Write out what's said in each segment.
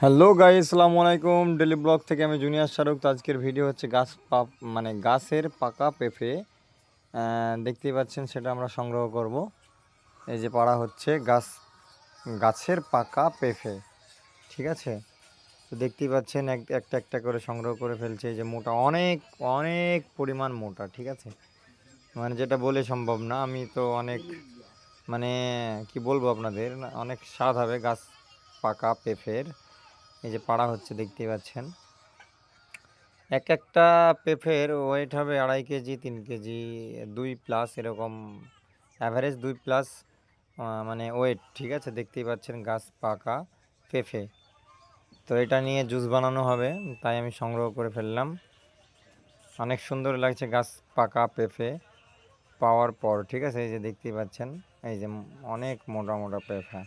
Hello guys, আসসালামু আলাইকুম। Daily blog থেকে আমি জুনিয়র শাহরুখ। তো আজকের ভিডিও হচ্ছে গাছের পাকা পেঁপে। দেখতেই পাচ্ছেন, সেটা আমরা সংগ্রহ করব। এই যে পাড়া হচ্ছে গাছের পাকা পেঁপে, ঠিক আছে। তো দেখতেই পাচ্ছেন একটা একটা করে সংগ্রহ করে ফেলছে। এই যে মোটা, অনেক অনেক পরিমাণ মোটা, ঠিক আছে। মানে যেটা বলে সম্ভব না। আমি তো অনেক, মানে কি বলবো আপনাদের, অনেক স্বাদ হবে গাছ পাকা পেঁপের। এই যে পাড়া হচ্ছে, দেখতেই পাচ্ছেন। এক একটা পেঁপের ওয়েট হবে 2.5 কেজি, 3 কেজি, 2+ এরকম, অ্যাভারেজ 2+। মানে ওয়েট, ঠিক আছে। দেখতেই পাচ্ছেন গাছ পাকা পেঁপে। তো এটা নিয়ে জুস বানানো হবে, তাই আমি সংগ্রহ করে ফেললাম। অনেক সুন্দর লাগছে গাছ পাকা পেঁপে পাওয়ার পর, ঠিক আছে। এই যে দেখতেই পাচ্ছেন, এই যে অনেক মোটা মোটা পেঁপে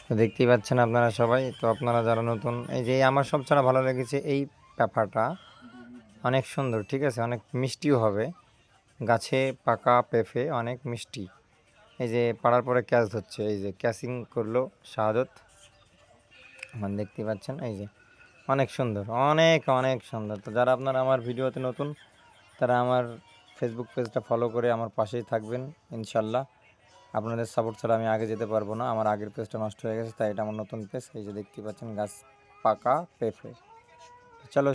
তো দেখতেই পাচ্ছেন আপনারা সবাই। তো আপনারা যারা নতুন, এই যে আমার সবচেয়ে ভালো লেগেছে এই পেঁপাটা, অনেক সুন্দর, ঠিক আছে। অনেক মিষ্টিও হবে। গাছে পাকা পেঁপে অনেক মিষ্টি। এই যে পাড়ার পরে ক্যাচ হচ্ছে, এই যে ক্যাচিং করলো শাহাদত, মানে দেখতেই পাচ্ছেন। এই যে অনেক সুন্দর, অনেক অনেক সুন্দর। তো যারা আপনারা আমার ভিডিওতে নতুন, তারা আমার ফেসবুক পেজটা ফলো করে আমার পাশেই থাকবেন ইনশাল্লাহ। আপনাদের সাপোর্ট ছাড়া আমি আগে যেতে পারবো না। আমার আগের পেজটা নষ্ট হয়ে গেছে, তাই এটা আমার নতুন পেজ। এই যে দেখতেই পাচ্ছেন গাছ পাকা পেঁপে। চলো।